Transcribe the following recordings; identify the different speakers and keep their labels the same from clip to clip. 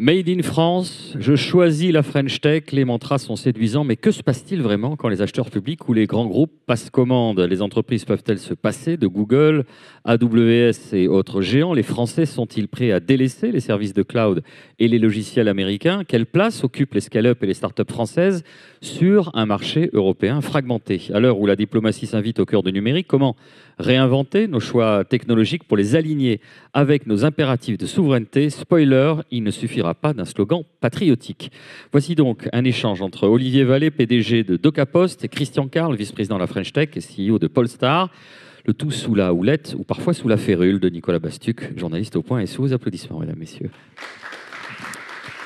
Speaker 1: Made in France, je choisis la French Tech, les mantras sont séduisants, mais que se passe-t-il vraiment quand les acheteurs publics ou les grands groupes passent commande? Les entreprises peuvent-elles se passer de Google, AWS et autres géants? Les Français sont-ils prêts à délaisser les services de cloud et les logiciels américains? Quelle place occupent les scale-up et les startups françaises sur un marché européen fragmenté? À l'heure où la diplomatie s'invite au cœur du numérique, comment réinventer nos choix technologiques pour les aligner avec nos impératifs de souveraineté? Spoiler, il ne suffira pas d'un slogan patriotique. Voici donc un échange entre Olivier Vallée, PDG de DocaPost, et Christian Carle, vice-président de la French Tech et CEO de Polestar. Le tout sous la houlette ou parfois sous la férule de Nicolas Bastuc, journaliste au Point, et sous vos applaudissements, mesdames, messieurs.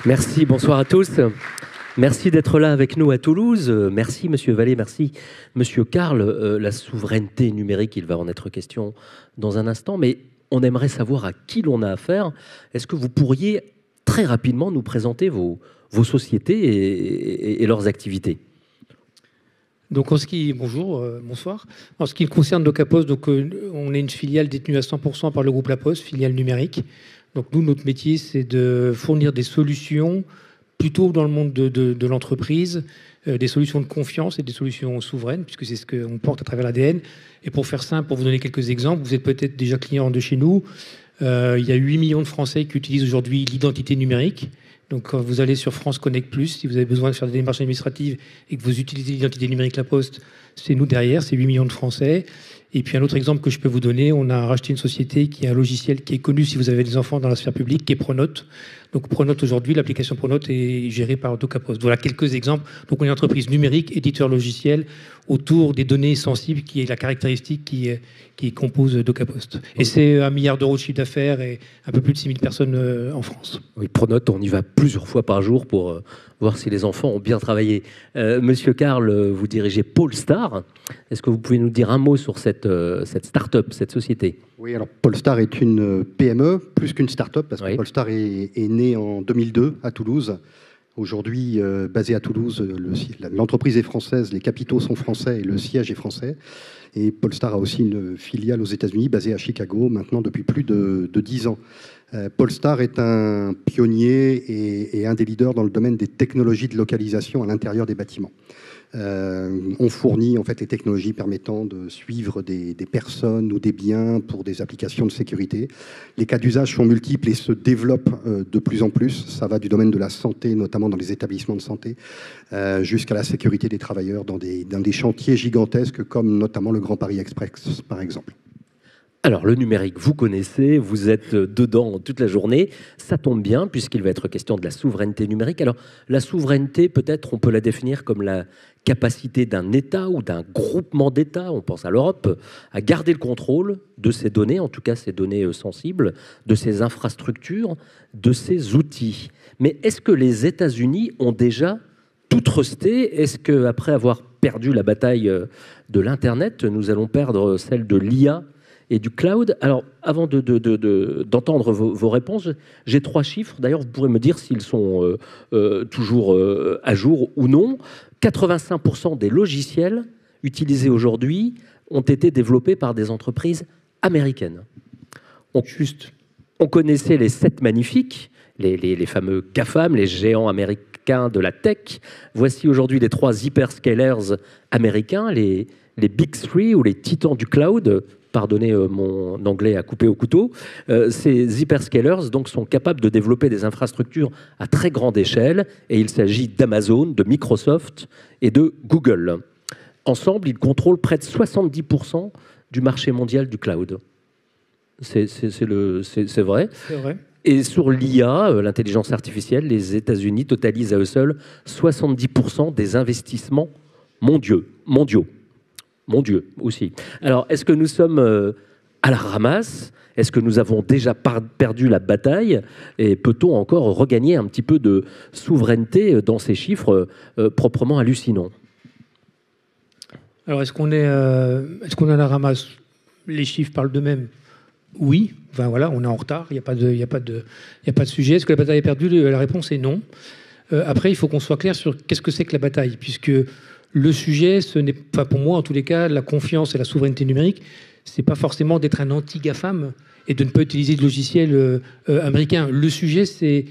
Speaker 2: Merci, bonsoir à tous. Merci d'être là avec nous à Toulouse. Merci, Monsieur Vallée, merci, Monsieur Carle. La souveraineté numérique, il va en être question dans un instant, mais on aimerait savoir à qui l'on a affaire. Est-ce que vous pourriez très rapidement nous présenter vos sociétés et leurs activités?
Speaker 3: Donc bonsoir. En ce qui concerne DocaPost, on est une filiale détenue à 100% par le groupe La Poste, filiale numérique. Donc nous, notre métier, c'est de fournir des solutions plutôt dans le monde de l'entreprise, des solutions de confiance et des solutions souveraines, puisque c'est ce qu'on porte à travers l'ADN. Et pour faire simple, pour vous donner quelques exemples, vous êtes peut-être déjà client de chez nous. Il y a 8 millions de Français qui utilisent aujourd'hui l'identité numérique. Donc quand vous allez sur France Connect Plus, si vous avez besoin de faire des démarches administratives et que vous utilisez l'identité numérique La Poste, c'est nous derrière, c'est 8 millions de Français. Et puis un autre exemple que je peux vous donner, on a racheté une société qui a un logiciel qui est connu si vous avez des enfants dans la sphère publique, qui est Pronote. Donc Pronote aujourd'hui, l'application Pronote est gérée par DocaPost. Voilà quelques exemples. Donc on est une entreprise numérique, éditeur logiciel, autour des données sensibles, qui est la caractéristique qui compose DocaPost. Et c'est 1 milliard d'euros de chiffre d'affaires et un peu plus de 6 000 personnes en France.
Speaker 2: Oui, Pronote, on y va plusieurs fois par jour pour voir si les enfants ont bien travaillé. Monsieur Carle, vous dirigez Polestar. Est-ce que vous pouvez nous dire un mot sur cette start-up, cette société?
Speaker 4: Oui, alors Polestar est une PME, plus qu'une start-up, parce que
Speaker 2: oui.
Speaker 4: Polestar est né en 2002 à Toulouse. Aujourd'hui, basée à Toulouse, l'entreprise est française, les capitaux sont français et le siège est français. Et Polestar a aussi une filiale aux États-Unis, basée à Chicago, maintenant depuis plus de 10 ans. Polestar est un pionnier et un des leaders dans le domaine des technologies de localisation à l'intérieur des bâtiments. On fournit en fait les technologies permettant de suivre des personnes ou des biens pour des applications de sécurité. Les cas d'usage sont multiples et se développent de plus en plus. Ça va du domaine de la santé, notamment dans les établissements de santé, jusqu'à la sécurité des travailleurs dans des chantiers gigantesques comme notamment le Grand Paris Express par exemple.
Speaker 2: Alors, le numérique, vous connaissez, vous êtes dedans toute la journée. Ça tombe bien, puisqu'il va être question de la souveraineté numérique. Alors, la souveraineté, peut-être, on peut la définir comme la capacité d'un État ou d'un groupement d'États, on pense à l'Europe, à garder le contrôle de ces données, en tout cas ces données sensibles, de ces infrastructures, de ces outils. Mais est-ce que les États-Unis ont déjà tout trusté? Est-ce qu'après avoir perdu la bataille de l'Internet, nous allons perdre celle de l'IA et du cloud? Alors, avant d'entendre vos réponses, j'ai 3 chiffres. D'ailleurs, vous pourrez me dire s'ils sont toujours à jour ou non. 85% des logiciels utilisés aujourd'hui ont été développés par des entreprises américaines. On connaissait les 7 magnifiques, les fameux GAFAM, les géants américains de la tech. Voici aujourd'hui les 3 hyperscalers américains, les Big Three ou les titans du cloud. Pardonnez mon anglais à couper au couteau. Ces hyperscalers donc, sont capables de développer des infrastructures à très grande échelle, et il s'agit d'Amazon, de Microsoft et de Google. Ensemble, ils contrôlent près de 70% du marché mondial du cloud. C'est vrai.
Speaker 3: C'est vrai.
Speaker 2: Et sur l'IA, l'intelligence artificielle, les États-Unis totalisent à eux seuls 70% des investissements mondiaux. Mon Dieu, aussi. Alors, est-ce que nous sommes à la ramasse? Est-ce que nous avons déjà perdu la bataille? Et peut-on encore regagner un petit peu de souveraineté dans ces chiffres proprement hallucinants?
Speaker 3: Alors, est-ce qu'on est à la ramasse? Les chiffres parlent d'eux-mêmes. Oui. Enfin, voilà, on est en retard. Il n'y a pas de sujet. Est-ce que la bataille est perdue? La réponse est non. Après, il faut qu'on soit clair sur qu'est-ce que c'est que la bataille, puisque le sujet, ce n'est pas, pour moi en tous les cas, la confiance et la souveraineté numérique, c'est pas forcément d'être un anti-GAFAM et de ne pas utiliser de logiciel américain. Le sujet, c'est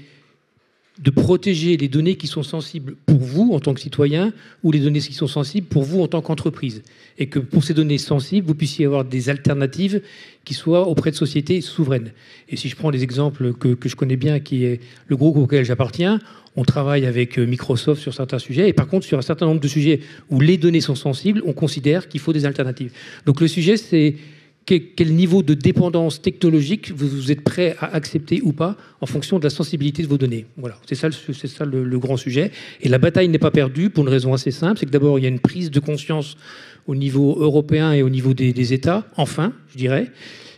Speaker 3: de protéger les données qui sont sensibles pour vous en tant que citoyen ou les données qui sont sensibles pour vous en tant qu'entreprise. Et que pour ces données sensibles, vous puissiez avoir des alternatives qui soient auprès de sociétés souveraines. Et si je prends des exemples que je connais bien, qui est le groupe auquel j'appartiens, on travaille avec Microsoft sur certains sujets. Et par contre, sur un certain nombre de sujets où les données sont sensibles, on considère qu'il faut des alternatives. Donc le sujet, c'est quel niveau de dépendance technologique vous êtes prêt à accepter ou pas en fonction de la sensibilité de vos données. Voilà, c'est ça le grand sujet. Et la bataille n'est pas perdue pour une raison assez simple, c'est que d'abord, il y a une prise de conscience au niveau européen et au niveau des États, enfin, je dirais.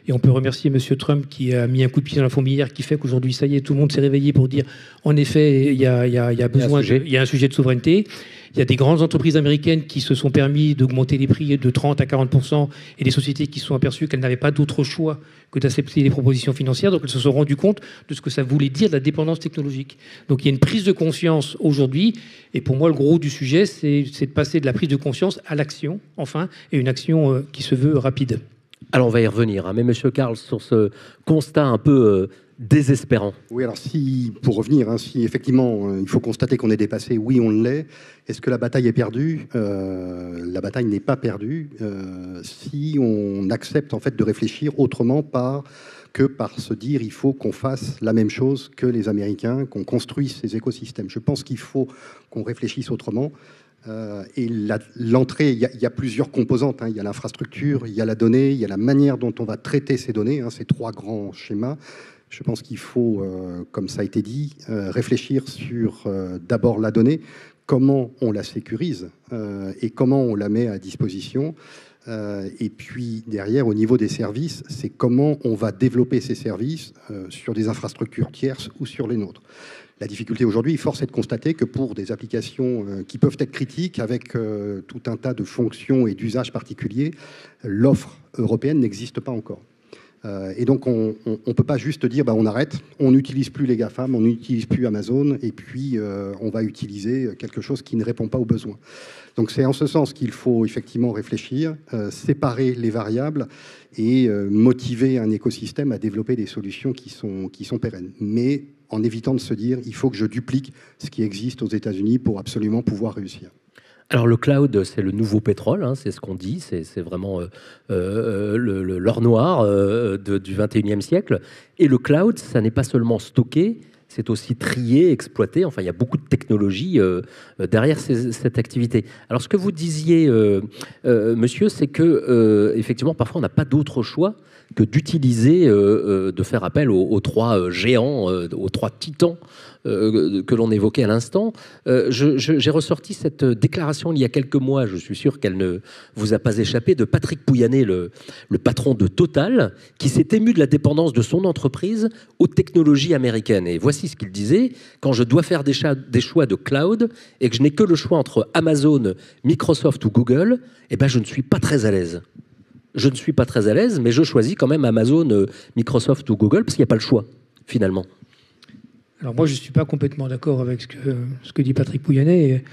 Speaker 3: Et on peut remercier M. Trump qui a mis un coup de pied dans la fourmilière qui fait qu'aujourd'hui, ça y est, tout le monde s'est réveillé pour dire, en effet, il y a un sujet de souveraineté. Il y a des grandes entreprises américaines qui se sont permis d'augmenter les prix de 30 à 40% et des sociétés qui se sont aperçues qu'elles n'avaient pas d'autre choix que d'accepter les propositions financières. Donc elles se sont rendues compte de ce que ça voulait dire la dépendance technologique. Donc il y a une prise de conscience aujourd'hui. Et pour moi, le gros du sujet, c'est de passer de la prise de conscience à l'action, enfin, et une action qui se veut rapide.
Speaker 2: Alors on va y revenir, hein, mais Monsieur Karl, sur ce constat un peu désespérant.
Speaker 4: Oui, alors pour revenir, si effectivement il faut constater qu'on est dépassé, oui on l'est. Est-ce que la bataille est perdue? La bataille n'est pas perdue si on accepte en fait de réfléchir autrement que par se dire il faut qu'on fasse la même chose que les Américains, qu'on construise ces écosystèmes. Je pense qu'il faut qu'on réfléchisse autrement. Et l'entrée, il y a plusieurs composantes. Il y a l'infrastructure, il y a la donnée, il y a la manière dont on va traiter ces données, ces trois grands schémas. Je pense qu'il faut, comme ça a été dit, réfléchir sur d'abord la donnée, comment on la sécurise et comment on la met à disposition. Et puis derrière, au niveau des services, c'est comment on va développer ces services sur des infrastructures tierces ou sur les nôtres. La difficulté aujourd'hui, force est de constater que pour des applications qui peuvent être critiques avec tout un tas de fonctions et d'usages particuliers, l'offre européenne n'existe pas encore. Et donc on ne peut pas juste dire on arrête, on n'utilise plus les GAFAM, on n'utilise plus Amazon et puis on va utiliser quelque chose qui ne répond pas aux besoins. Donc c'est en ce sens qu'il faut effectivement réfléchir, séparer les variables et motiver un écosystème à développer des solutions qui sont pérennes. Mais en évitant de se dire il faut que je duplique ce qui existe aux États-Unis pour absolument pouvoir réussir.
Speaker 2: Alors le cloud, c'est le nouveau pétrole, c'est ce qu'on dit, c'est vraiment l'or noir du 21e siècle. Et le cloud, ça n'est pas seulement stocké, c'est aussi trié, exploité. Enfin, il y a beaucoup de technologies derrière cette activité. Alors ce que vous disiez, monsieur, c'est que effectivement, parfois, on n'a pas d'autre choix que d'utiliser, de faire appel aux trois géants, aux trois titans que l'on évoquait à l'instant. J'ai ressorti cette déclaration il y a quelques mois, je suis sûr qu'elle ne vous a pas échappé, de Patrick Pouyanné, le patron de Total, qui s'est ému de la dépendance de son entreprise aux technologies américaines. Et voici ce qu'il disait: quand je dois faire des choix de cloud et que je n'ai que le choix entre Amazon, Microsoft ou Google, je ne suis pas très à l'aise. Je ne suis pas très à l'aise, mais je choisis quand même Amazon, Microsoft ou Google, parce qu'il n'y a pas le choix, finalement.
Speaker 3: Alors moi, je ne suis pas complètement d'accord avec ce que dit Patrick Pouyanné.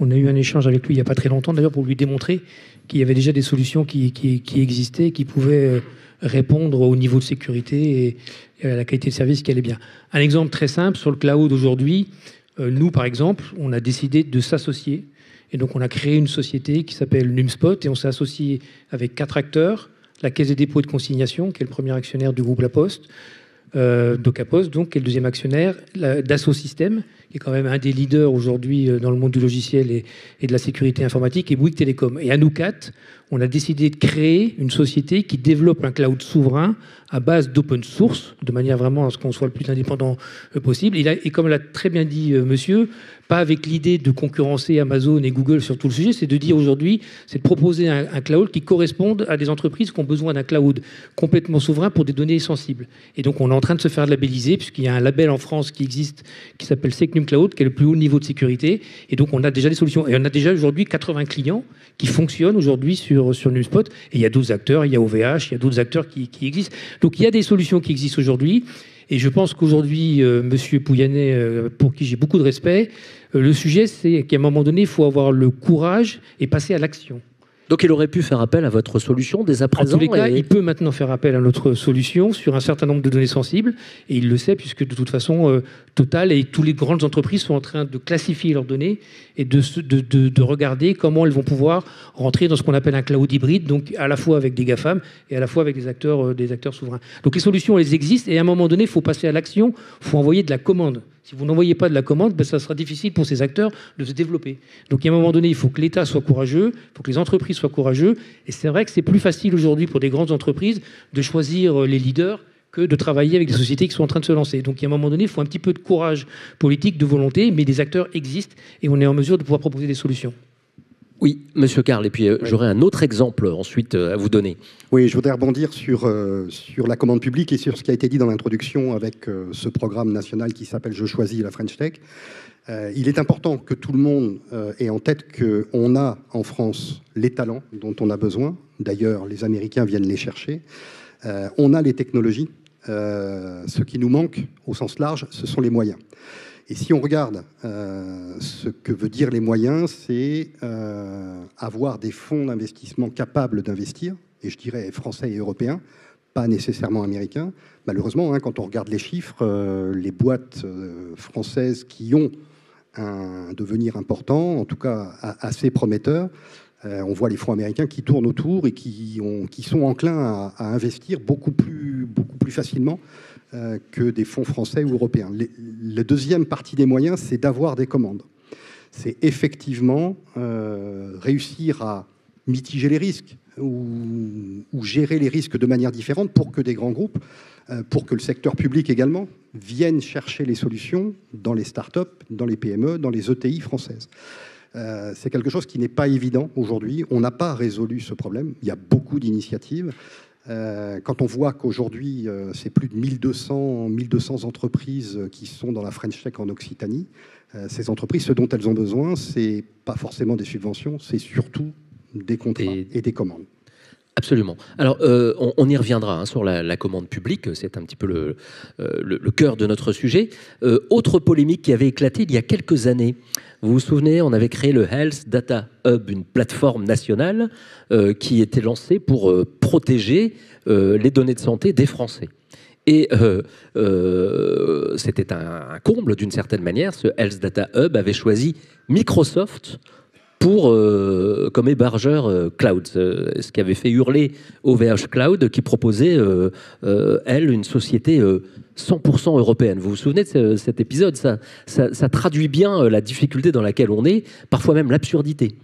Speaker 3: On a eu un échange avec lui il n'y a pas très longtemps, d'ailleurs, pour lui démontrer qu'il y avait déjà des solutions qui existaient, qui pouvaient répondre au niveau de sécurité et à la qualité de service qui allait bien. Un exemple très simple, sur le cloud aujourd'hui, nous, par exemple, on a décidé de s'associer. Et donc, on a créé une société qui s'appelle Numspot et on s'est associé avec 4 acteurs. La Caisse des dépôts et de consignation, qui est le premier actionnaire du groupe La Poste, Docapost, donc, qui est le deuxième actionnaire, Dassault Systèmes, qui est quand même un des leaders aujourd'hui dans le monde du logiciel et de la sécurité informatique, et Bouygues Télécom. Et à nous 4, on a décidé de créer une société qui développe un cloud souverain à base d'open source, de manière vraiment à ce qu'on soit le plus indépendant possible. Et comme l'a très bien dit monsieur, pas avec l'idée de concurrencer Amazon et Google sur tout le sujet, c'est de dire aujourd'hui, c'est de proposer un cloud qui corresponde à des entreprises qui ont besoin d'un cloud complètement souverain pour des données sensibles. Et donc on est en train de se faire labelliser, puisqu'il y a un label en France qui existe, qui s'appelle Secnum Cloud, qui est le plus haut niveau de sécurité. Et donc on a déjà des solutions. Et on a déjà aujourd'hui 80 clients qui fonctionnent aujourd'hui sur Numspot. Et il y a d'autres acteurs, il y a OVH, il y a d'autres acteurs qui existent. Donc il y a des solutions qui existent aujourd'hui. Et je pense qu'aujourd'hui, monsieur Pouyanné, pour qui j'ai beaucoup de respect, le sujet, c'est qu'à un moment donné, il faut avoir le courage et passer à l'action.
Speaker 2: Donc il aurait pu faire appel à votre solution dès à
Speaker 3: En
Speaker 2: présent.
Speaker 3: tous les cas, il peut maintenant faire appel à notre solution sur un certain nombre de données sensibles, et il le sait puisque de toute façon, Total et toutes les grandes entreprises sont en train de classifier leurs données et de regarder comment elles vont pouvoir rentrer dans ce qu'on appelle un cloud hybride, donc à la fois avec des GAFAM et à la fois avec des acteurs souverains. Donc les solutions, elles existent, et à un moment donné, il faut passer à l'action, il faut envoyer de la commande. Si vous n'envoyez pas de la commande, ben, ça sera difficile pour ces acteurs de se développer. Donc, à un moment donné, il faut que l'État soit courageux, il faut que les entreprises soient courageux. Et c'est vrai que c'est plus facile aujourd'hui pour des grandes entreprises de choisir les leaders que de travailler avec des sociétés qui sont en train de se lancer. Donc, à un moment donné, il faut un petit peu de courage politique, de volonté, mais des acteurs existent et on est en mesure de pouvoir proposer des solutions.
Speaker 2: Oui, Monsieur Carl, et puis j'aurai un autre exemple ensuite à vous donner.
Speaker 4: Oui, je voudrais rebondir sur la commande publique et sur ce qui a été dit dans l'introduction avec ce programme national qui s'appelle « Je choisis la French Tech ». Il est important que tout le monde ait en tête qu'on a en France les talents dont on a besoin. D'ailleurs, les Américains viennent les chercher. On a les technologies. Ce qui nous manque, au sens large, ce sont les moyens. Et si on regarde ce que veut dire les moyens, c'est avoir des fonds d'investissement capables d'investir, et je dirais français et européens, pas nécessairement américains. Malheureusement, quand on regarde les chiffres, les boîtes françaises qui ont un devenir important, en tout cas assez prometteur, on voit les fonds américains qui tournent autour et qui sont enclins à investir beaucoup plus facilement que des fonds français ou européens. La deuxième partie des moyens, c'est d'avoir des commandes. C'est effectivement réussir à mitiger les risques ou gérer les risques de manière différente pour que des grands groupes, pour que le secteur public également, viennent chercher les solutions dans les startups, dans les PME, dans les ETI françaises. C'est quelque chose qui n'est pas évident aujourd'hui. On n'a pas résolu ce problème. Il y a beaucoup d'initiatives. Quand on voit qu'aujourd'hui, c'est plus de 1200 entreprises qui sont dans la French Tech en Occitanie, ces entreprises, ce dont elles ont besoin, c'est pas forcément des subventions, c'est surtout des contrats et des commandes.
Speaker 2: Absolument. Alors, on y reviendra sur la commande publique, c'est un petit peu le cœur de notre sujet. Autre polémique qui avait éclaté il y a quelques années. Vous vous souvenez, on avait créé le Health Data Hub, une plateforme nationale qui était lancée pour protéger les données de santé des Français. Et c'était un comble d'une certaine manière. Ce Health Data Hub avait choisi Microsoft comme hébergeur cloud, ce qui avait fait hurler OVH Cloud, qui proposait, elle, une société 100% européenne. Vous vous souvenez de cet épisode? Ça traduit bien la difficulté dans laquelle on est, parfois même l'absurdité.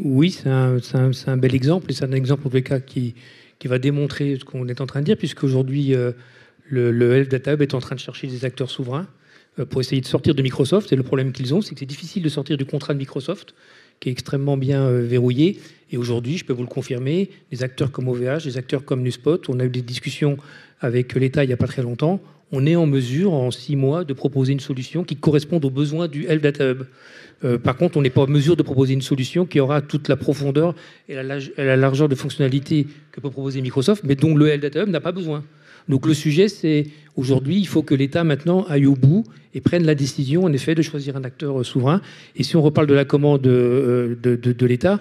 Speaker 3: Oui, c'est un bel exemple, et c'est un exemple en tous les cas qui va démontrer ce qu'on est en train de dire, puisqu'aujourd'hui, le Health Data Hub est en train de chercher des acteurs souverains pour essayer de sortir de Microsoft. Et le problème qu'ils ont, c'est que c'est difficile de sortir du contrat de Microsoft, qui est extrêmement bien verrouillé. Et aujourd'hui, je peux vous le confirmer, des acteurs comme OVH, des acteurs comme Nuspot, on a eu des discussions avec l'État il n'y a pas très longtemps, on est en mesure, en 6 mois, de proposer une solution qui corresponde aux besoins du Health Data Hub. Par contre, on n'est pas en mesure de proposer une solution qui aura toute la profondeur et la largeur de fonctionnalités que peut proposer Microsoft, mais dont le Health Data Hub n'a pas besoin. Donc le sujet, c'est aujourd'hui, il faut que l'État maintenant aille au bout et prenne la décision, en effet, de choisir un acteur souverain. Et si on reparle de la commande de l'État,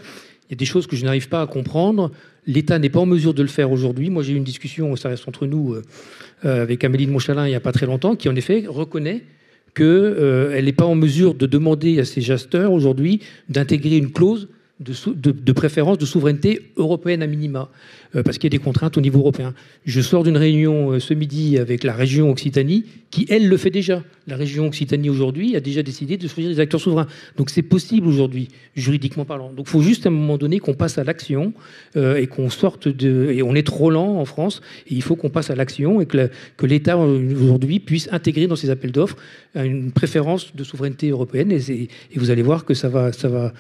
Speaker 3: il y a des choses que je n'arrive pas à comprendre. L'État n'est pas en mesure de le faire aujourd'hui. Moi, j'ai eu une discussion, ça reste entre nous, avec Amélie de Montchalin il n'y a pas très longtemps, qui en effet reconnaît qu'elle n'est pas en mesure de demander à ses gesteurs aujourd'hui d'intégrer une clause de préférence de souveraineté européenne à minima, parce qu'il y a des contraintes au niveau européen. Je sors d'une réunion ce midi avec la région Occitanie, qui, elle, le fait déjà. La région Occitanie, aujourd'hui, a déjà décidé de choisir des acteurs souverains. Donc c'est possible aujourd'hui, juridiquement parlant. Donc il faut juste à un moment donné qu'on passe à l'action et qu'on sorte de... Et on est trop lent en France, et il faut qu'on passe à l'action et que l'État, aujourd'hui, puisse intégrer dans ses appels d'offres une préférence de souveraineté européenne. Et vous allez voir que ça va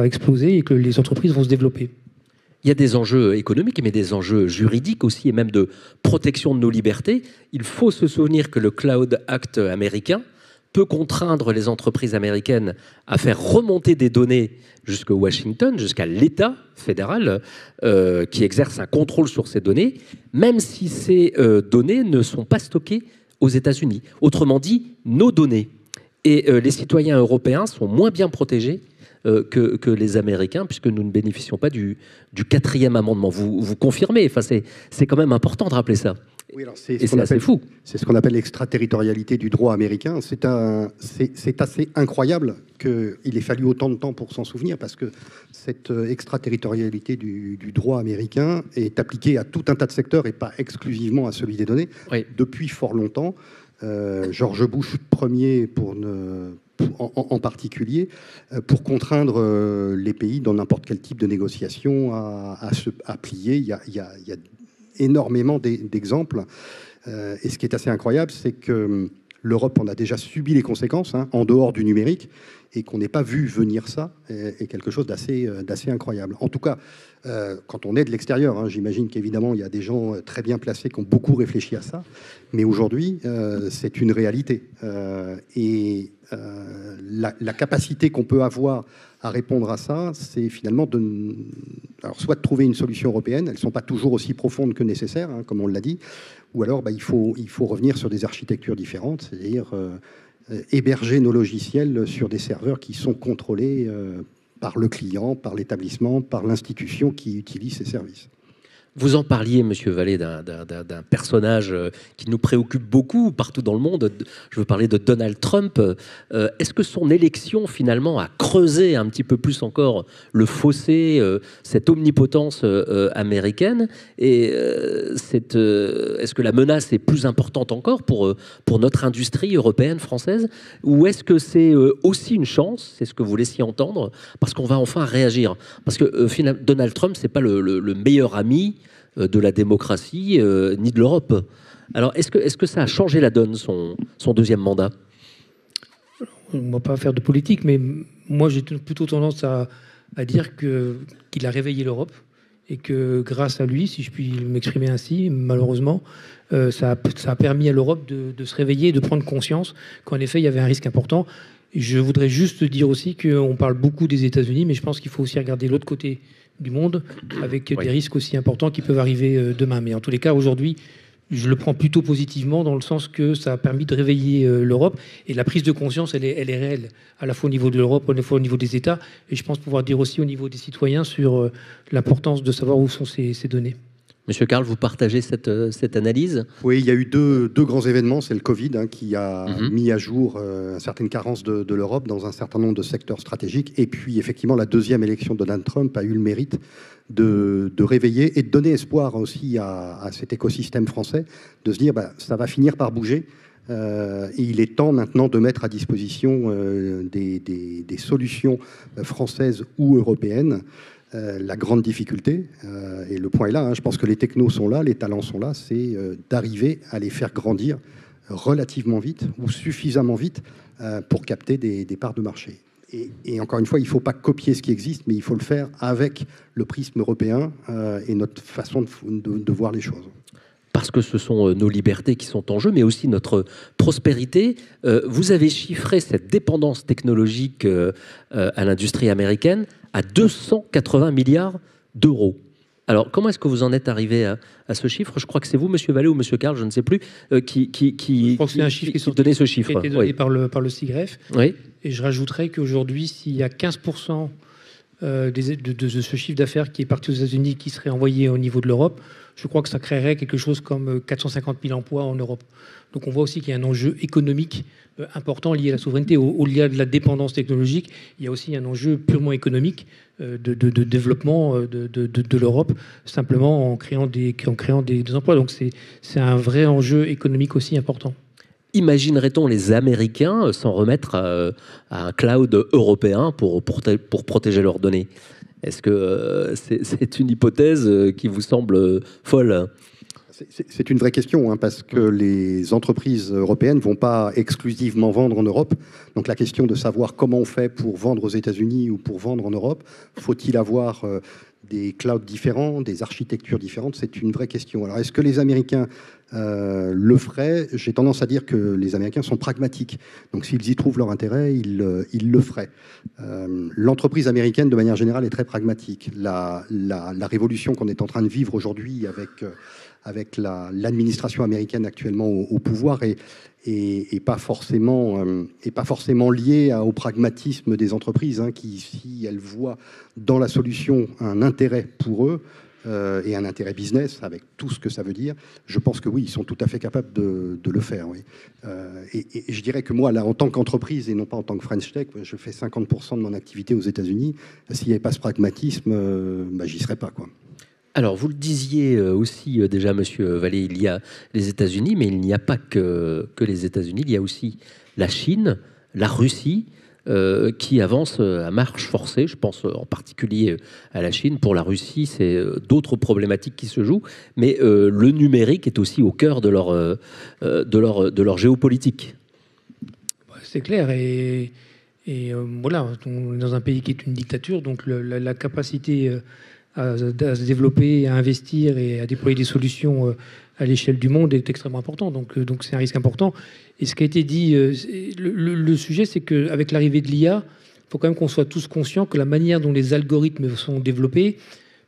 Speaker 3: exploser et que les entreprises vont se développer.
Speaker 2: Il y a des enjeux économiques, mais des enjeux juridiques aussi, et même de protection de nos libertés. Il faut se souvenir que le Cloud Act américain peut contraindre les entreprises américaines à faire remonter des données jusqu'à Washington, jusqu'à l'État fédéral, qui exerce un contrôle sur ces données, même si ces données ne sont pas stockées aux États-Unis. Autrement dit, nos données. Et les citoyens européens sont moins bien protégés que les Américains, puisque nous ne bénéficions pas du 4e amendement. Vous confirmez, enfin, c'est quand même important de rappeler ça.
Speaker 4: Oui, alors
Speaker 2: Et c'est assez fou.
Speaker 4: C'est ce qu'on appelle l'extraterritorialité du droit américain. C'est assez incroyable qu'il ait fallu autant de temps pour s'en souvenir, parce que cette extraterritorialité du droit américain est appliquée à tout un tas de secteurs et pas exclusivement à celui des données.
Speaker 2: Oui.
Speaker 4: Depuis fort longtemps, George Bush Ier en particulier, pour contraindre les pays dans n'importe quel type de négociation à plier. Il y a énormément d'exemples. Et ce qui est assez incroyable, c'est que l'Europe en a déjà subi les conséquences, en dehors du numérique, et qu'on n'ait pas vu venir ça est quelque chose d'assez incroyable. En tout cas, quand on est de l'extérieur, j'imagine qu'évidemment, il y a des gens très bien placés qui ont beaucoup réfléchi à ça, mais aujourd'hui, c'est une réalité. La capacité qu'on peut avoir à répondre à ça, c'est finalement soit de trouver une solution européenne. Elles ne sont pas toujours aussi profondes que nécessaire, comme on l'a dit, ou alors il faut revenir sur des architectures différentes, c'est-à-dire héberger nos logiciels sur des serveurs qui sont contrôlés par le client, par l'établissement, par l'institution qui utilise ces services.
Speaker 2: Vous en parliez, Monsieur Vallée, d'un personnage qui nous préoccupe beaucoup partout dans le monde. Je veux parler de Donald Trump. Est-ce que son élection, finalement, a creusé un petit peu plus encore le fossé, cette omnipotence américaine? Et est-ce que la menace est plus importante encore pour notre industrie européenne, française? Ou est-ce que c'est aussi une chance? C'est ce que vous laissiez entendre, parce qu'on va enfin réagir. Parce que finalement, Donald Trump, c'est pas le meilleur ami de la démocratie, ni de l'Europe. Alors, est-ce que ça a changé la donne, son deuxième mandat?
Speaker 3: On ne va pas faire de politique, mais moi, j'ai plutôt tendance à dire qu'il a réveillé l'Europe et que grâce à lui, si je puis m'exprimer ainsi, malheureusement, ça a permis à l'Europe de se réveiller et de prendre conscience qu'en effet, il y avait un risque important. Je voudrais juste dire aussi qu'on parle beaucoup des États-Unis, mais je pense qu'il faut aussi regarder l'autre côté du monde, avec des risques aussi importants qui peuvent arriver demain. Mais en tous les cas, aujourd'hui, je le prends plutôt positivement, dans le sens que ça a permis de réveiller l'Europe, et la prise de conscience, elle est réelle, à la fois au niveau de l'Europe, à la fois au niveau des États, et je pense pouvoir dire aussi au niveau des citoyens sur l'importance de savoir où sont ces données.
Speaker 2: Monsieur Karl, vous partagez cette analyse?
Speaker 4: Oui, il y a eu deux grands événements. C'est le Covid qui a mis à jour certaines carences de l'Europe dans un certain nombre de secteurs stratégiques. Et puis, effectivement, la deuxième élection de Donald Trump a eu le mérite de réveiller et de donner espoir aussi à cet écosystème français, de se dire ça va finir par bouger. Et il est temps maintenant de mettre à disposition des solutions françaises ou européennes. La grande difficulté, et le point est là, je pense que les technos sont là, les talents sont là, c'est d'arriver à les faire grandir relativement vite ou suffisamment vite pour capter des parts de marché. Et encore une fois, il ne faut pas copier ce qui existe, mais il faut le faire avec le prisme européen et notre façon de voir les choses.
Speaker 2: Parce que ce sont nos libertés qui sont en jeu, mais aussi notre prospérité. Vous avez chiffré cette dépendance technologique à l'industrie américaine à 280 milliards d'euros. Alors, comment est-ce que vous en êtes arrivé à ce chiffre? Je crois que c'est vous, Monsieur Vallée, ou Monsieur Karl, je ne sais plus, qui donnait ce chiffre.
Speaker 3: Qui a été donné par le SIGREF.
Speaker 2: Oui.
Speaker 3: Et je rajouterais qu'aujourd'hui, s'il y a 15% de ce chiffre d'affaires qui est parti aux États-Unis, qui serait envoyé au niveau de l'Europe, je crois que ça créerait quelque chose comme 450 000 emplois en Europe. Donc on voit aussi qu'il y a un enjeu économique important lié à la souveraineté. Au-delà de la dépendance technologique, il y a aussi un enjeu purement économique de développement de l'Europe, simplement en créant des emplois. Donc c'est un vrai enjeu économique aussi important.
Speaker 2: Imaginerait-on les Américains s'en remettre à un cloud européen pour protéger leurs données? Est-ce que c'est une hypothèse qui vous semble folle?
Speaker 4: C'est une vraie question, parce que les entreprises européennes ne vont pas exclusivement vendre en Europe. Donc la question de savoir comment on fait pour vendre aux États-Unis ou pour vendre en Europe, faut-il avoir des clouds différents, des architectures différentes? C'est une vraie question. Alors est-ce que les Américains le ferait. J'ai tendance à dire que les Américains sont pragmatiques. Donc s'ils y trouvent leur intérêt, ils le feraient. L'entreprise américaine, de manière générale, est très pragmatique. La révolution qu'on est en train de vivre aujourd'hui avec l'administration américaine actuellement au pouvoir est pas forcément liée au pragmatisme des entreprises, hein, qui, si elles voient dans la solution un intérêt pour eux, et un intérêt business, avec tout ce que ça veut dire, je pense que oui, ils sont tout à fait capables de le faire. Oui. Et je dirais que moi, là, en tant qu'entreprise, et non pas en tant que French Tech, je fais 50% de mon activité aux États-Unis. S'il n'y avait pas ce pragmatisme, j'y serais pas, quoi.
Speaker 2: Alors, vous le disiez aussi déjà, Monsieur Vallée, il y a les États-Unis, mais il n'y a pas que les États-Unis, il y a aussi la Chine, la Russie, qui avance à marche forcée. Je pense en particulier à la Chine. Pour la Russie, c'est d'autres problématiques qui se jouent, mais le numérique est aussi au cœur de leur géopolitique.
Speaker 3: C'est clair, et voilà, on est dans un pays qui est une dictature, donc la capacité à se développer, à investir et à déployer des solutions à l'échelle du monde est extrêmement important. Donc c'est un risque important. Et ce qui a été dit, le sujet, c'est qu'avec l'arrivée de l'IA, il faut quand même qu'on soit tous conscients que la manière dont les algorithmes sont développés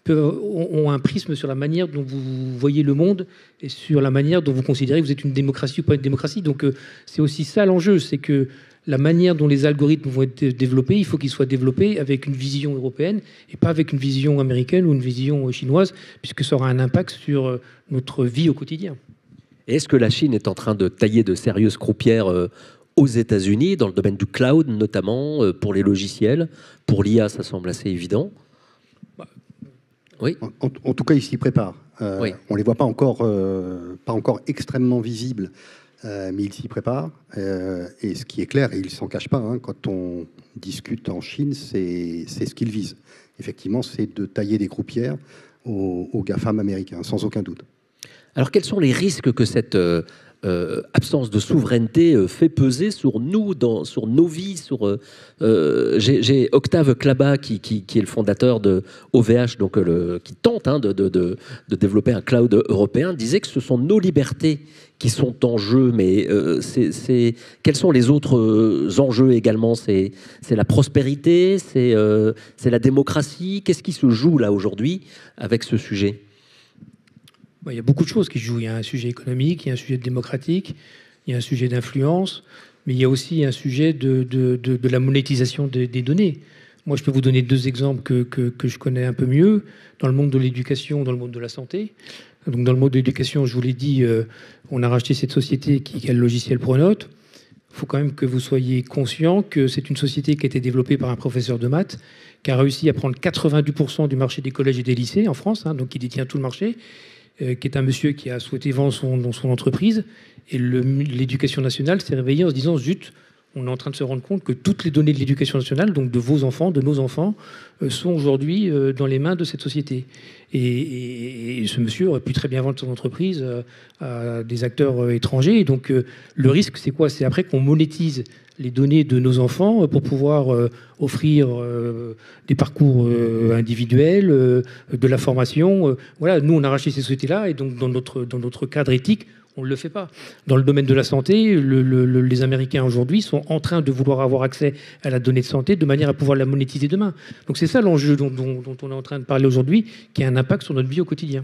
Speaker 3: ont un prisme sur la manière dont vous voyez le monde et sur la manière dont vous considérez que vous êtes une démocratie ou pas une démocratie. Donc c'est aussi ça l'enjeu, c'est que la manière dont les algorithmes vont être développés, il faut qu'ils soient développés avec une vision européenne et pas avec une vision américaine ou une vision chinoise, puisque ça aura un impact sur notre vie au quotidien.
Speaker 2: Et est-ce que la Chine est en train de tailler de sérieuses croupières aux États-Unis, dans le domaine du cloud notamment, pour les logiciels? Pour l'IA, ça semble assez évident. Oui.
Speaker 4: En tout cas, ils s'y préparent.
Speaker 2: Oui.
Speaker 4: On ne les voit pas encore extrêmement visibles, mais ils s'y préparent. Et ce qui est clair, et ils ne s'en cachent pas, hein, quand on discute en Chine, c'est ce qu'ils visent. Effectivement, c'est de tailler des croupières aux GAFAM américains, sans aucun doute.
Speaker 2: Alors, quels sont les risques que cette absence de souveraineté fait peser sur nous, sur nos vies, j'ai Octave Klaba qui est le fondateur de OVH, donc qui tente de développer un cloud européen, disait que ce sont nos libertés qui sont en jeu, mais quels sont les autres enjeux également? C'est la prospérité, c'est la démocratie. Qu'est-ce qui se joue là aujourd'hui avec ce sujet?
Speaker 3: Il y a beaucoup de choses qui jouent. Il y a un sujet économique, il y a un sujet démocratique, il y a un sujet d'influence, mais il y a aussi un sujet de la monétisation des données. Moi, je peux vous donner deux exemples que je connais un peu mieux, dans le monde de l'éducation, dans le monde de la santé. Donc, dans le monde de l'éducation, je vous l'ai dit, on a racheté cette société qui a le logiciel Pronote. Il faut quand même que vous soyez conscient que c'est une société qui a été développée par un professeur de maths, qui a réussi à prendre 92% du marché des collèges et des lycées en France, hein, donc il détient tout le marché, qui est un monsieur qui a souhaité vendre son entreprise. Et l'éducation nationale s'est réveillée en se disant, zut, on est en train de se rendre compte que toutes les données de l'éducation nationale, donc de vos enfants, de nos enfants, sont aujourd'hui dans les mains de cette société. Et ce monsieur aurait pu très bien vendre son entreprise à des acteurs étrangers. Et donc le risque, c'est quoi? C'est après qu'on monétise les données de nos enfants pour pouvoir offrir des parcours individuels, de la formation. Voilà, nous, on a racheté ces sociétés-là, et donc dans notre cadre éthique, on ne le fait pas. Dans le domaine de la santé, les Américains aujourd'hui sont en train de vouloir avoir accès à la donnée de santé de manière à pouvoir la monétiser demain. Donc c'est ça l'enjeu dont on est en train de parler aujourd'hui, qui a un impact sur notre vie au quotidien.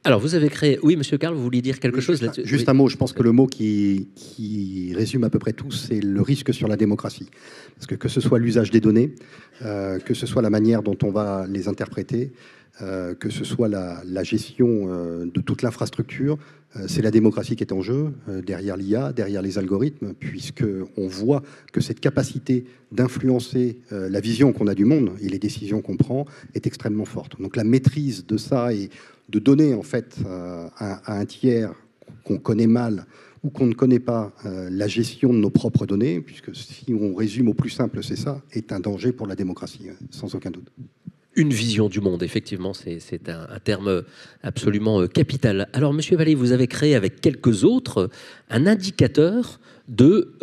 Speaker 2: Alors, vous avez créé... Oui, Monsieur Karl, vous vouliez dire quelque chose là-dessus?
Speaker 4: Juste un mot, je pense que le mot qui résume à peu près tout, c'est le risque sur la démocratie. Parce que ce soit l'usage des données, que ce soit la manière dont on va les interpréter, que ce soit la gestion de toute l'infrastructure, c'est la démocratie qui est en jeu, derrière l'IA, derrière les algorithmes, puisqu'on voit que cette capacité d'influencer la vision qu'on a du monde et les décisions qu'on prend est extrêmement forte. Donc la maîtrise de ça et de donner en fait à un tiers qu'on connaît mal ou qu'on ne connaît pas la gestion de nos propres données, puisque si on résume au plus simple, c'est ça, est un danger pour la démocratie, sans aucun doute.
Speaker 2: Une vision du monde, effectivement, c'est un terme absolument capital. Alors, Monsieur Vallée, vous avez créé avec quelques autres un indicateur de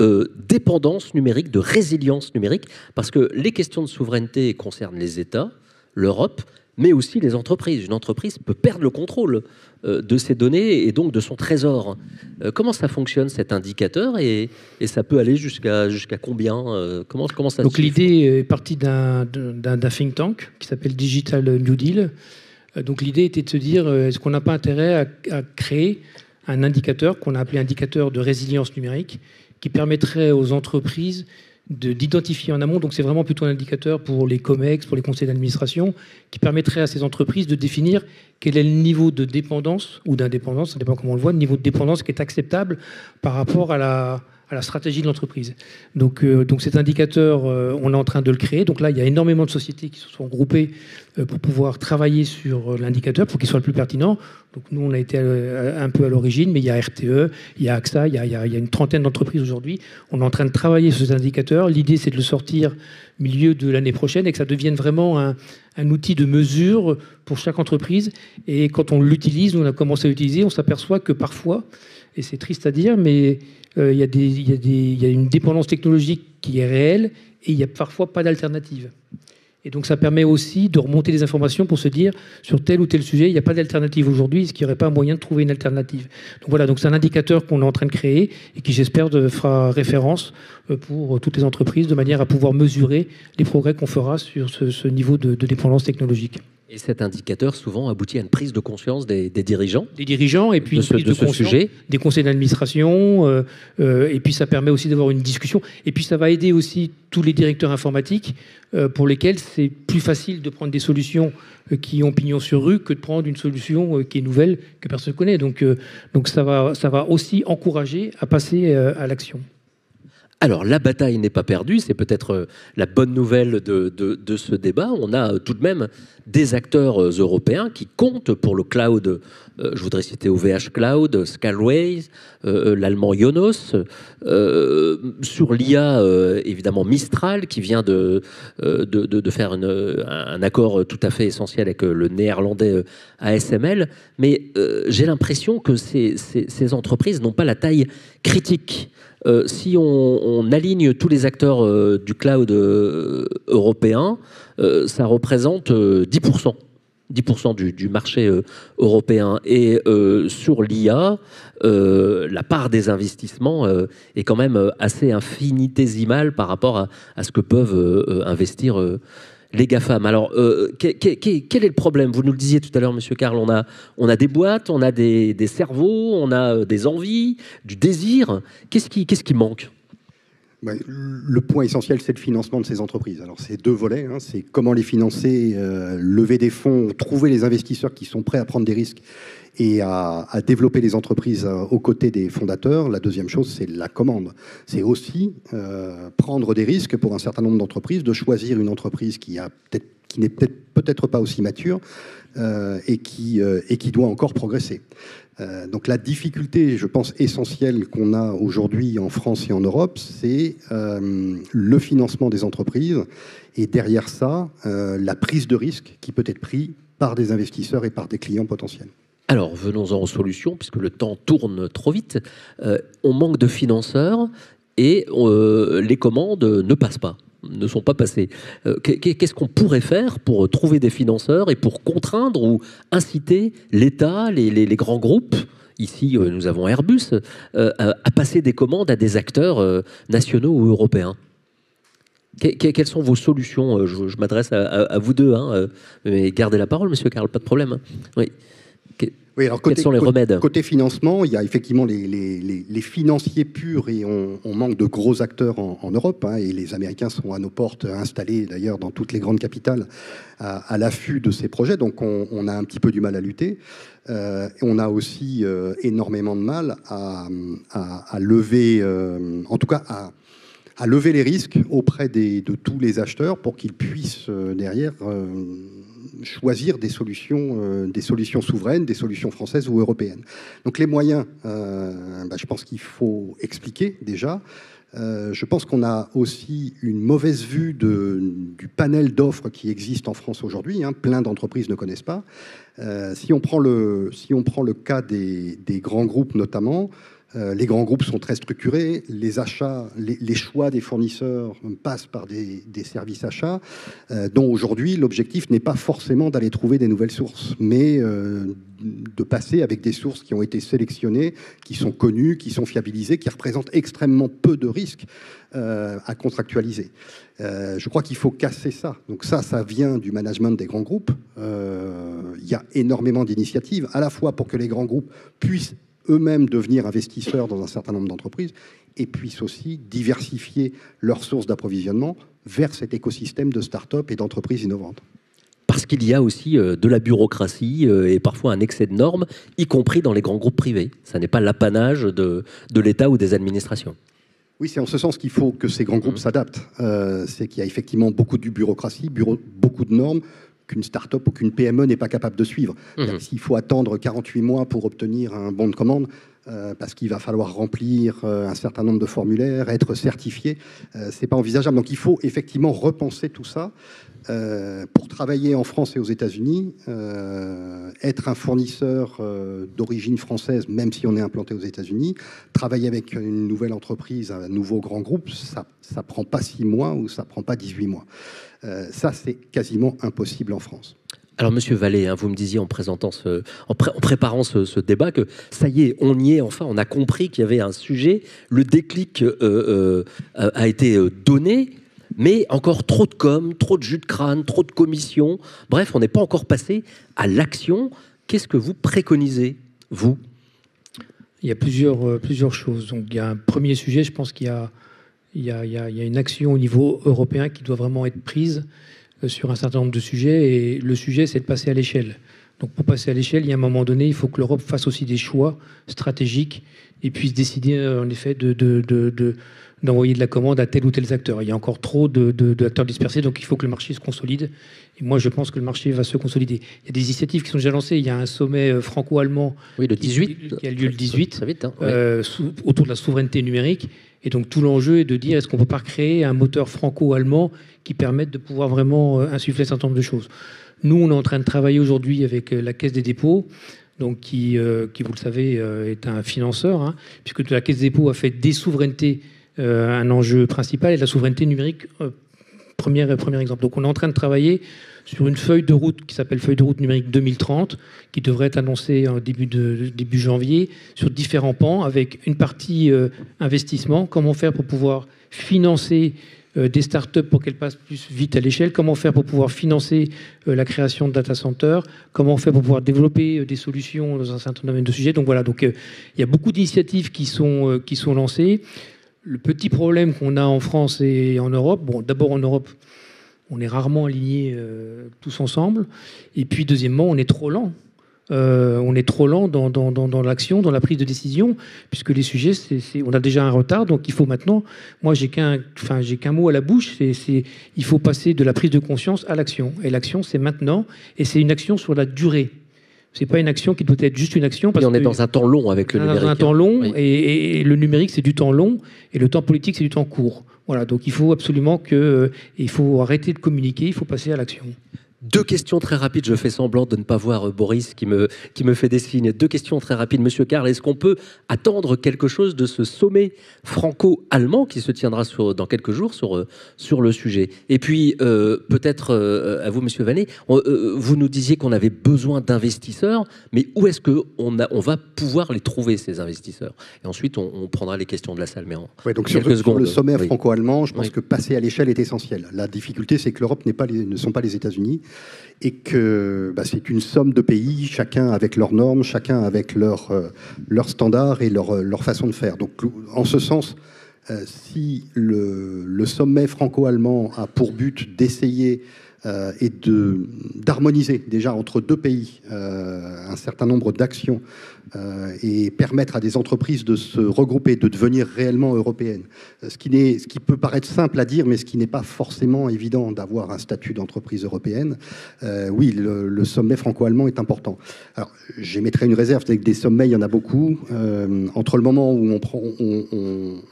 Speaker 2: dépendance numérique, de résilience numérique, parce que les questions de souveraineté concernent les États, l'Europe, mais aussi les entreprises. Une entreprise peut perdre le contrôle de ses données et donc de son trésor. Comment ça fonctionne cet indicateur et ça peut aller jusqu'à combien comment ça
Speaker 3: Donc
Speaker 2: se chiffre?
Speaker 3: l'idée est partie d'un think tank qui s'appelle Digital New Deal. Donc l'idée était de se dire, est-ce qu'on n'a pas intérêt à créer un indicateur qu'on a appelé indicateur de résilience numérique qui permettrait aux entreprises d'identifier en amont, donc c'est vraiment plutôt un indicateur pour les COMEX, pour les conseils d'administration, qui permettrait à ces entreprises de définir quel est le niveau de dépendance ou d'indépendance, ça dépend comment on le voit, le niveau de dépendance qui est acceptable par rapport à la stratégie de l'entreprise. Donc cet indicateur, on est en train de le créer. Donc là, il y a énormément de sociétés qui se sont groupées pour pouvoir travailler sur l'indicateur pour qu'il soit le plus pertinent. Donc nous, on a été un peu à l'origine, mais il y a RTE, il y a AXA, il y a une trentaine d'entreprises aujourd'hui. On est en train de travailler sur cet indicateur. L'idée, c'est de le sortir milieu de l'année prochaine et que ça devienne vraiment un outil de mesure pour chaque entreprise. Et quand on l'utilise, on a commencé à l'utiliser, on s'aperçoit que parfois, et c'est triste à dire, mais il y a une dépendance technologique qui est réelle et il n'y a parfois pas d'alternative. Et donc ça permet aussi de remonter des informations pour se dire sur tel ou tel sujet, il n'y a pas d'alternative aujourd'hui, est-ce qu'il n'y aurait pas un moyen de trouver une alternative? Donc voilà, donc c'est un indicateur qu'on est en train de créer et qui j'espère fera référence pour toutes les entreprises de manière à pouvoir mesurer les progrès qu'on fera sur ce niveau de dépendance technologique.
Speaker 2: Et cet indicateur, souvent, aboutit à une prise de conscience des dirigeants.
Speaker 3: Des dirigeants, et puis
Speaker 2: de
Speaker 3: une prise de conscience
Speaker 2: sujet.
Speaker 3: Des conseils d'administration, et puis ça permet aussi d'avoir une discussion. Et puis ça va aider aussi tous les directeurs informatiques, pour lesquels c'est plus facile de prendre des solutions qui ont pignon sur rue que de prendre une solution qui est nouvelle, que personne ne connaît. Donc ça va aussi encourager à passer à l'action.
Speaker 2: Alors, la bataille n'est pas perdue, c'est peut-être la bonne nouvelle de ce débat. On a tout de même des acteurs européens qui comptent pour le cloud. Je voudrais citer OVH Cloud, Scalway, l'allemand Ionos. Sur l'IA, évidemment, Mistral, qui vient de faire un accord tout à fait essentiel avec le néerlandais ASML. Mais j'ai l'impression que ces entreprises n'ont pas la taille critique. Si on aligne tous les acteurs du cloud européen, ça représente 10%. 10% du marché européen. Et sur l'IA, la part des investissements est quand même assez infinitésimale par rapport à ce que peuvent investir les GAFAM. Alors, quel est le problème? Vous nous le disiez tout à l'heure, Monsieur Karl, on a des boîtes, on a des cerveaux, on a des envies, du désir. Qu'est-ce qui manque?
Speaker 4: Le point essentiel, c'est le financement de ces entreprises. Alors, c'est deux volets. C'est comment les financer, lever des fonds, trouver les investisseurs qui sont prêts à prendre des risques et à développer les entreprises aux côtés des fondateurs. La deuxième chose, c'est la commande. C'est aussi prendre des risques pour un certain nombre d'entreprises, de choisir une entreprise qui n'est peut-être pas aussi mature et qui doit encore progresser. Donc la difficulté, je pense, essentielle qu'on a aujourd'hui en France et en Europe, c'est le financement des entreprises et derrière ça, la prise de risque qui peut être prise par des investisseurs et par des clients potentiels.
Speaker 2: Alors, venons-en aux solutions, puisque le temps tourne trop vite. On manque de financeurs et les commandes ne passent pas, ne sont pas passées. Qu'est-ce qu'on pourrait faire pour trouver des financeurs et pour contraindre ou inciter l'État, les grands groupes, ici nous avons Airbus, à passer des commandes à des acteurs nationaux ou européens? Quelles sont vos solutions? Je m'adresse à vous deux, mais gardez la parole, Monsieur Karl, pas de problème. Oui.
Speaker 4: Oui, alors
Speaker 2: quels sont les remèdes?
Speaker 4: Côté financement, il y a effectivement les financiers purs et on manque de gros acteurs en Europe. Et les Américains sont à nos portes, installés d'ailleurs dans toutes les grandes capitales, à l'affût de ces projets. Donc on a un petit peu du mal à lutter. On a aussi énormément de mal à lever, en tout cas à lever les risques auprès de tous les acheteurs pour qu'ils puissent derrière choisir des solutions souveraines, des solutions françaises ou européennes. Donc les moyens, je pense qu'il faut expliquer déjà. Je pense qu'on a aussi une mauvaise vue du panel d'offres qui existe en France aujourd'hui. Plein d'entreprises ne connaissent pas. Si on prend le cas des grands groupes notamment, Les grands groupes sont très structurés, les achats, les choix des fournisseurs passent par des services achats, dont aujourd'hui l'objectif n'est pas forcément d'aller trouver des nouvelles sources, mais de passer avec des sources qui ont été sélectionnées, qui sont connues, qui sont fiabilisées, qui représentent extrêmement peu de risques à contractualiser. Je crois qu'il faut casser ça. Donc ça vient du management des grands groupes. Il y a énormément d'initiatives, à la fois pour que les grands groupes puissent eux-mêmes devenir investisseurs dans un certain nombre d'entreprises et puissent aussi diversifier leurs sources d'approvisionnement vers cet écosystème de start-up et d'entreprises innovantes.
Speaker 2: Parce qu'il y a aussi de la bureaucratie et parfois un excès de normes, y compris dans les grands groupes privés. Ça n'est pas l'apanage de l'État ou des administrations.
Speaker 4: Oui, c'est en ce sens qu'il faut que ces grands groupes s'adaptent. C'est qu'il y a effectivement beaucoup de bureaucratie, beaucoup de normes, qu'une start-up ou qu'une PME n'est pas capable de suivre. S'il faut attendre 48 mois pour obtenir un bon de commande, parce qu'il va falloir remplir un certain nombre de formulaires, être certifié, c'est pas envisageable. Donc il faut effectivement repenser tout ça. Pour travailler en France et aux États-Unis, être un fournisseur d'origine française, même si on est implanté aux États-Unis, travailler avec une nouvelle entreprise, un nouveau grand groupe, ça prend pas 6 mois ou ça prend pas 18 mois. Ça, c'est quasiment impossible en France.
Speaker 2: Alors, Monsieur Vallée, vous me disiez en préparant ce débat que ça y est, on y est, enfin, on a compris qu'il y avait un sujet, le déclic a été donné, mais encore trop de com, trop de jus de crâne, trop de commissions. Bref, on n'est pas encore passé à l'action. Qu'est-ce que vous préconisez, vous ?
Speaker 3: Il y a plusieurs choses. Donc, il y a un premier sujet, je pense qu'il y a une action au niveau européen qui doit vraiment être prise sur un certain nombre de sujets. Et le sujet, c'est de passer à l'échelle. Donc, pour passer à l'échelle, il y a un moment donné, il faut que l'Europe fasse aussi des choix stratégiques et puisse décider, en effet, d'envoyer de la commande à tel ou tel acteur. Il y a encore trop d'acteurs dispersés, donc il faut que le marché se consolide. Et moi, je pense que le marché va se consolider. Il y a des initiatives qui sont déjà lancées. Il y a un sommet franco-allemand
Speaker 2: le 18,
Speaker 3: qui a lieu le 18,
Speaker 2: ça va vite,
Speaker 3: autour de la souveraineté numérique. Et donc tout l'enjeu est de dire, est-ce qu'on ne peut pas créer un moteur franco-allemand qui permette de pouvoir vraiment insuffler un certain nombre de choses. Nous, on est en train de travailler aujourd'hui avec la Caisse des dépôts, donc qui vous le savez, est un financeur, puisque la Caisse des dépôts a fait des souverainetés un enjeu principal, et la souveraineté numérique, premier exemple. Donc on est en train de travailler sur une feuille de route qui s'appelle feuille de route numérique 2030, qui devrait être annoncée en début janvier, sur différents pans, avec une partie investissement, comment faire pour pouvoir financer des startups pour qu'elles passent plus vite à l'échelle, comment faire pour pouvoir financer la création de data centers, comment faire pour pouvoir développer des solutions dans un certain nombre de sujets. Donc voilà, il y a beaucoup d'initiatives qui sont lancées. Le petit problème qu'on a en France et en Europe, bon, d'abord en Europe, on est rarement alignés tous ensemble. Et puis, deuxièmement, on est trop lent. On est trop lent dans l'action, dans la prise de décision, puisque les sujets, on a déjà un retard. Donc, il faut maintenant, moi, j'ai qu'un mot à la bouche, il faut passer de la prise de conscience à l'action. Et l'action, c'est maintenant. Et c'est une action sur la durée. C'est pas une action qui doit être juste une action.
Speaker 2: Parce on est dans un temps long avec le numérique.
Speaker 3: Dans un temps long, oui. Et le numérique, c'est du temps long, et le temps politique, c'est du temps court. Voilà, donc il faut absolument il faut arrêter de communiquer, il faut passer à l'action.
Speaker 2: 2 questions très rapides. Je fais semblant de ne pas voir Boris qui me fait des signes. 2 questions très rapides. Monsieur Karl, est-ce qu'on peut attendre quelque chose de ce sommet franco-allemand qui se tiendra dans quelques jours sur le sujet? Et puis, peut-être à vous, Monsieur Vallée, vous nous disiez qu'on avait besoin d'investisseurs, mais où est-ce qu'on va pouvoir les trouver, ces investisseurs? Et ensuite, on prendra les questions de la salle. Mais
Speaker 4: donc sur le sommet franco-allemand, je pense que passer à l'échelle est essentiel. La difficulté, c'est que l'Europe ne sont pas les États-Unis, et que c'est une somme de pays, chacun avec leurs normes, chacun avec leurs standards et leur façon de faire. Donc, en ce sens, si le sommet franco-allemand a pour but d'essayer et d'harmoniser déjà entre 2 pays un certain nombre d'actions et permettre à des entreprises de se regrouper, de devenir réellement européennes. Ce qui peut paraître simple à dire, mais ce qui n'est pas forcément évident d'avoir un statut d'entreprise européenne. Oui, le sommet franco-allemand est important. Alors, j'émettrai une réserve, c'est que des sommets, il y en a beaucoup. Entre le moment où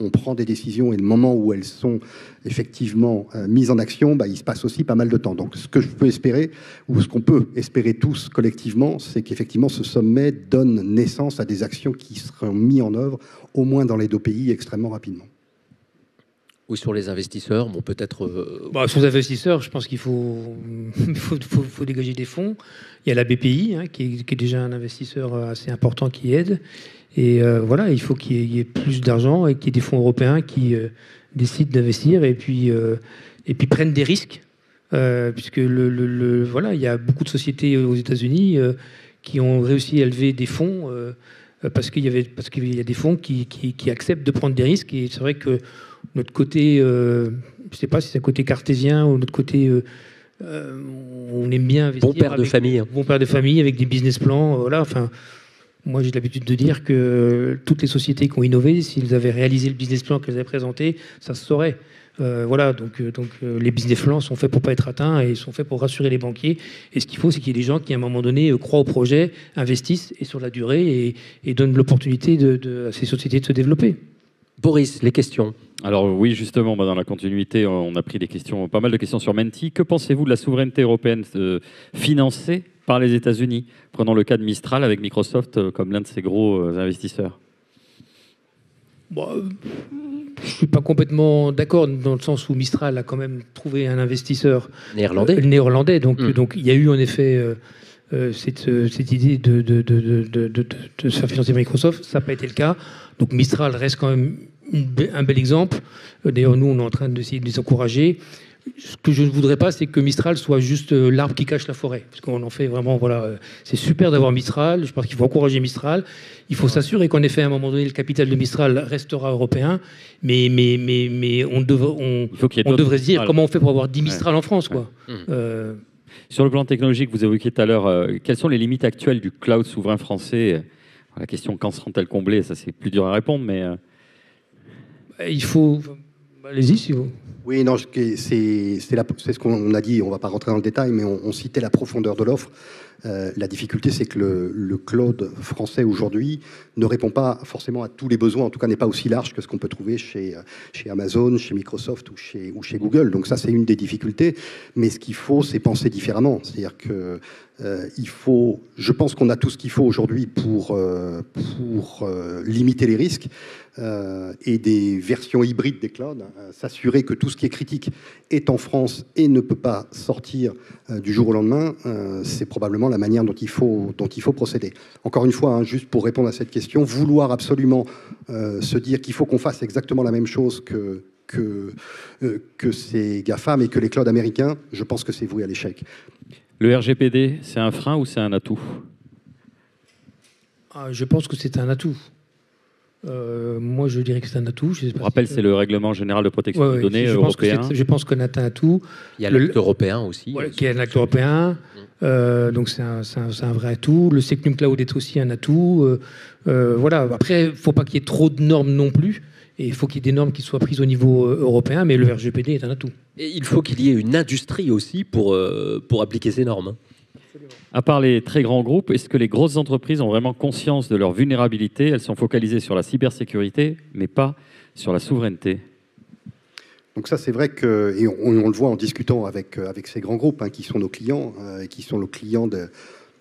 Speaker 4: on prend des décisions et le moment où elles sont effectivement mises en action, il se passe aussi pas mal de temps. Donc, ce que je peux espérer, ou ce qu'on peut espérer tous collectivement, c'est qu'effectivement, ce sommet donne naissance à des actions qui seront mises en œuvre, au moins dans les deux pays, extrêmement rapidement.
Speaker 2: Ou sur les investisseurs, bon, peut-être...
Speaker 3: Sur les investisseurs, je pense qu'il faut dégager des fonds. Il y a la BPI, qui est déjà un investisseur assez important qui aide. Et voilà, il faut qu'il y ait plus d'argent et qu'il y ait des fonds européens qui décident d'investir et puis prennent des risques. Puisque voilà, il y a beaucoup de sociétés aux États-Unis qui ont réussi à lever des fonds parce qu'il y a des fonds qui acceptent de prendre des risques. Et c'est vrai que notre côté, je ne sais pas si c'est un côté cartésien ou notre côté, on aime bien investir.
Speaker 2: Bon père de famille.
Speaker 3: Bon père de famille avec des business plans. Voilà, enfin, moi j'ai l'habitude de dire que toutes les sociétés qui ont innové, s'ils avaient réalisé le business plan qu'elles avaient présenté, ça se saurait. Voilà, donc les business plans sont faits pour pas être atteints et sont faits pour rassurer les banquiers. Et ce qu'il faut, c'est qu'il y ait des gens qui, à un moment donné, croient au projet, investissent et sur la durée et donnent l'opportunité à ces sociétés de se développer.
Speaker 2: Boris, les questions.
Speaker 1: Alors oui, justement, dans la continuité, on a pris pas mal de questions sur Menti. Que pensez-vous de la souveraineté européenne financée par les États-Unis, prenant le cas de Mistral avec Microsoft comme l'un de ses gros investisseurs?
Speaker 3: Je ne suis pas complètement d'accord dans le sens où Mistral a quand même trouvé un investisseur néerlandais. Donc il y a eu en effet cette idée de se faire financer par Microsoft. Ça n'a pas été le cas. Donc Mistral reste quand même un bel exemple. D'ailleurs, nous, on est en train d'essayer de les encourager. Ce que je ne voudrais pas, c'est que Mistral soit juste l'arbre qui cache la forêt. Parce qu'on en fait vraiment, voilà, c'est super d'avoir Mistral. Je pense qu'il faut encourager Mistral. Il faut s'assurer qu'en effet, à un moment donné, le capital de Mistral restera européen. Mais on devrait se dire comment on fait pour avoir 10 Mistral en France, quoi.
Speaker 1: Sur le plan technologique, vous évoquiez tout à l'heure, quelles sont les limites actuelles du cloud souverain français? La question, quand seront-elles comblées? Ça, c'est plus dur à répondre, mais...
Speaker 3: Il faut... Allez-y, si vous...
Speaker 4: Oui, non, c'est ce qu'on a dit, on ne va pas rentrer dans le détail, mais on citait la profondeur de l'offre. La difficulté, c'est que le cloud français aujourd'hui ne répond pas forcément à tous les besoins, en tout cas n'est pas aussi large que ce qu'on peut trouver chez Amazon, chez Microsoft ou chez Google. Donc ça, c'est une des difficultés. Mais ce qu'il faut, c'est penser différemment. C'est-à-dire que je pense qu'on a tout ce qu'il faut aujourd'hui pour limiter les risques et des versions hybrides des clouds, s'assurer que tout ce qui est critique est en France et ne peut pas sortir du jour au lendemain, c'est probablement la manière dont il faut procéder. Encore une fois, juste pour répondre à cette question, vouloir absolument se dire qu'il faut qu'on fasse exactement la même chose que ces GAFAM et que les clouds américains, je pense que c'est voué à l'échec.
Speaker 1: Le RGPD, c'est un frein ou c'est un atout?
Speaker 3: Je pense que c'est un atout. Moi, je dirais que c'est un atout. Je
Speaker 1: rappelle, c'est le règlement général de protection des données européen.
Speaker 3: Je pense qu'on a un atout.
Speaker 2: Il y a l'acte européen aussi.
Speaker 3: Qui est un acte européen. Donc, c'est un vrai atout. Le Secnum Cloud est aussi un atout. Voilà. Après, il ne faut pas qu'il y ait trop de normes non plus. Et il faut qu'il y ait des normes qui soient prises au niveau européen. Mais le RGPD est un atout.
Speaker 2: Et il faut qu'il y ait une industrie aussi pour appliquer ces normes.
Speaker 1: À part les très grands groupes, est-ce que les grosses entreprises ont vraiment conscience de leur vulnérabilité? Elles sont focalisées sur la cybersécurité, mais pas sur la souveraineté.
Speaker 4: Donc ça, c'est vrai que, et on le voit en discutant avec ces grands groupes qui sont nos clients, qui sont nos clients de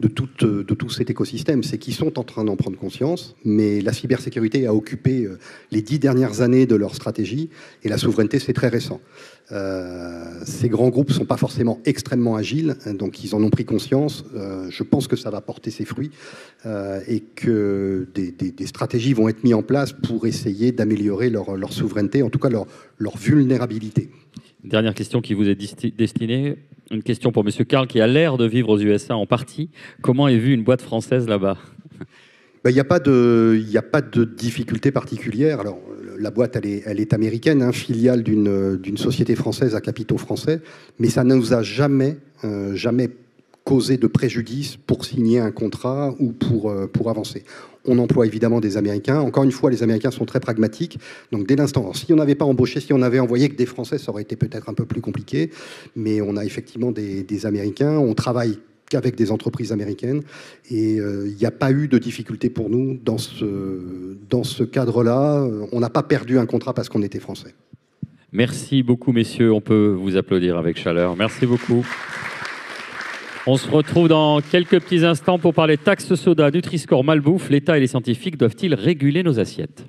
Speaker 4: tout cet écosystème, c'est qu'ils sont en train d'en prendre conscience, mais la cybersécurité a occupé les 10 dernières années de leur stratégie, et la souveraineté, c'est très récent. Ces grands groupes ne sont pas forcément extrêmement agiles, donc ils en ont pris conscience. Je pense que ça va porter ses fruits et que des stratégies vont être mises en place pour essayer d'améliorer leur souveraineté, en tout cas leur vulnérabilité.
Speaker 1: Dernière question qui vous est destinée. Une question pour M. Karl, qui a l'air de vivre aux USA en partie. Comment est vue une boîte française là-bas?
Speaker 4: Il n'y a pas de difficulté particulière. Alors, la boîte, elle est américaine, filiale d'une société française à capitaux français, mais ça ne nous a jamais causé de préjudice pour signer un contrat ou pour avancer. On emploie évidemment des Américains. Encore une fois, les Américains sont très pragmatiques. Donc, dès l'instant, si on n'avait pas embauché, si on avait envoyé que des Français, ça aurait été peut-être un peu plus compliqué. Mais on a effectivement des Américains. On travaille qu'avec des entreprises américaines. Et il n'y a pas eu de difficulté pour nous dans ce cadre-là. On n'a pas perdu un contrat parce qu'on était Français.
Speaker 1: Merci beaucoup, messieurs. On peut vous applaudir avec chaleur. Merci beaucoup. On se retrouve dans quelques petits instants pour parler taxes soda, Nutri-Score, malbouffe. L'État et les scientifiques doivent-ils réguler nos assiettes ?